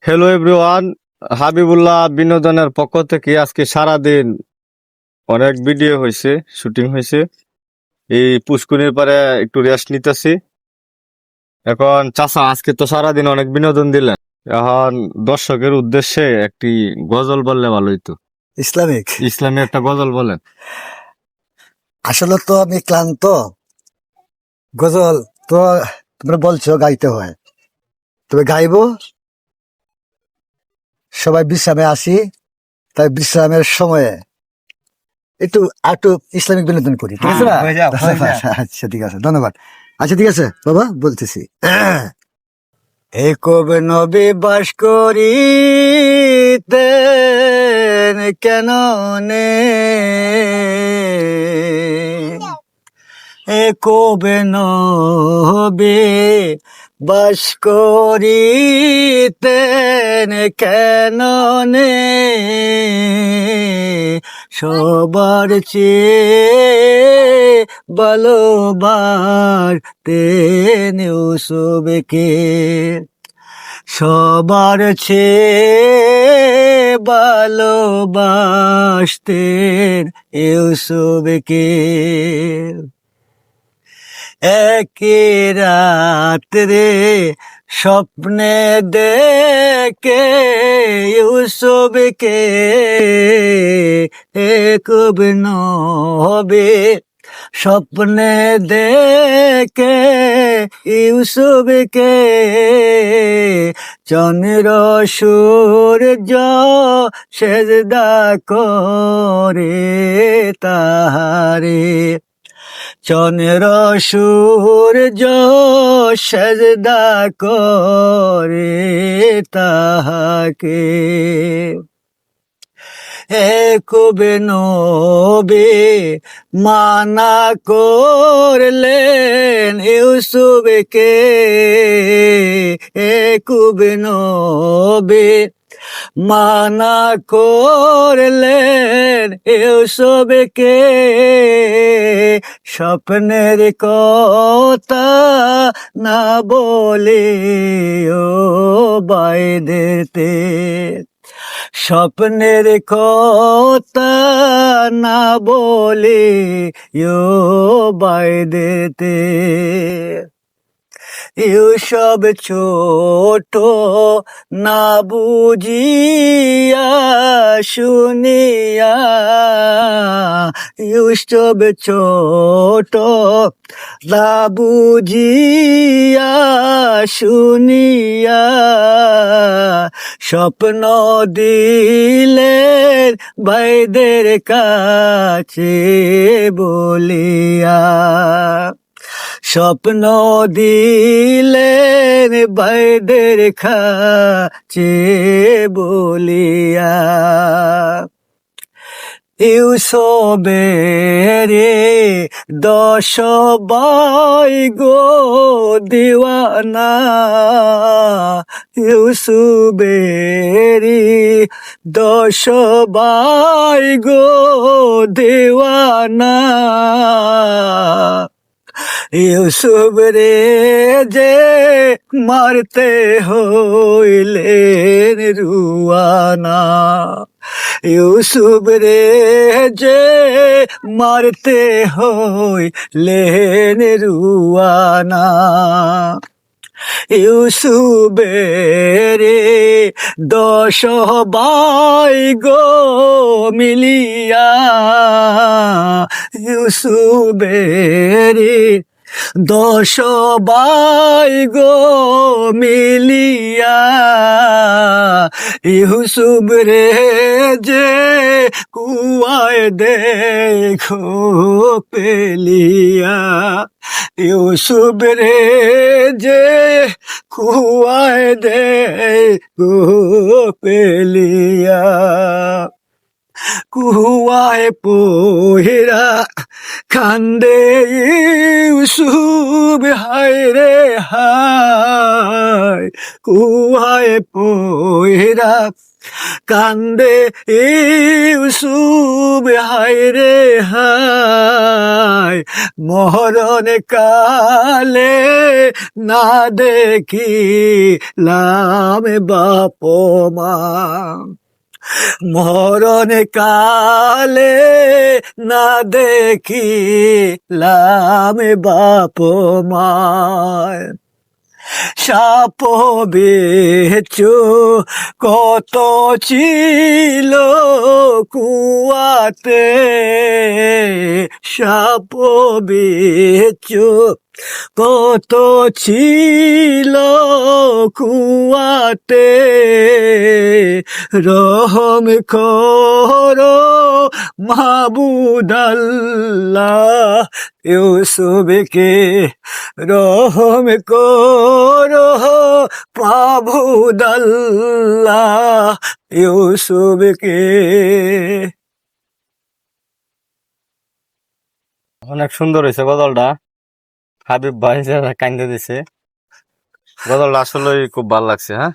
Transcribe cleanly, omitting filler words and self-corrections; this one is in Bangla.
হ্যালো এভরিওয়ান, হাবিবুল্লাহ বিনোদনের পক্ষ থেকে আজকে সারাদিন অনেক ভিডিও হয়েছে, শুটিং হয়েছে। এই পুষ্কুনির পারে একটু রেস্ট নিতেছি। এখন চাচা আজকে তো সারাদিন অনেক বিনোদন দিলেন, এখন দর্শকের উদ্দেশ্যে একটি গজল বললে ভালো হইতো। ইসলামিক। ইসলামী একটা গজল বলেন। আসলে তো আমি ক্লান্ত। গজল তো তোমরা বলছো গাইতে হয়, তবে গাইবো। সবাই বিশ্রামে আসি, তাই বিশ্রামের সময়ে একটু একটু ইসলামিক বিনোদন করি, ঠিক আছে না? আচ্ছা ঠিক আছে, ধন্যবাদ। আচ্ছা ঠিক আছে বাবা, বলতেছি। এ কবে নবী বাস করিতেন কেন নে, এ কবে নবী বাস করিতেন কেন নে, সবার চেয়ে ভালোবাসতেন ইউসুফকে, সবার চেয়ে ভালোবাসতেন ইউসুফকে। একে রাত্রে স্বপ্নে দেখে ইউসুফকে, খুব নবে স্বপ্নে দেখে ইউসুফকে, চন্দ্র সূর্য সেজদা করে তাহারে, চন্দ্র সূর্য সেজদা করে তাহাকে। কবে নবী মানা করলেন ইউসুফকে, কবে নবী মানা করলেন ইউসুফকে, স্বপ্নের কথা না বলে ও বাইদেতে, স্বপ্নের কথা না বলে ও বাইদেতে। ইউসুফ ছোট না বুঝিয়া শুনিয়া, ইউসুফ ছোট না বুঝিয়া শুনিয়া, স্বপ্ন দিলেন ভাইদের কাছে বলিয়া, স্বপ্ন দিলেন ভাইদের কাছে বলিয়া। ইউসুফেরে 10 ভাই গো দিওয়ানা, ইউসুফেরি 10 ভাই গো দিওয়ানা, ইউসুফ রে যে মারতে হইলেন রুয়ানা, ইউসুফ রে যে মারতে হইলেন রুয়ানা, ইউসুফেরে 10 ভাই গো মিলিয়া, ইউসুফেরে 10 ভাই গো মিলিয়া, ইউসুফ রে যে কুয়ায় দেখো পেলিয়া, ইউসুফ রে যে কুয়ায় দেখো পেলিয়া। কুয়ায় পহেরা কান্দে ইউসুফ হায় রে হায় কুয়ায় পহেরা কান্দে ইউসুফ হায় রে হায় মরণ কালে না দেখিলাম বাপ মা মরণ কালে না দেখিলাম বাপ মায় সাপ বেচো কত ছিল কুয়াতে সাপ বেচো কত ছিল কুয়াতে রহম করো মাহবুদাল্লাহ ইউসুফকে রহম করো মাহবুদাল্লাহ ইউসুফকে। অনেক সুন্দর হয়েছে গজলটা, হাবিব ভাই যারা কান্দে দিছে, গজলটা আসলে খুব ভালো লাগছে। হ্যাঁ,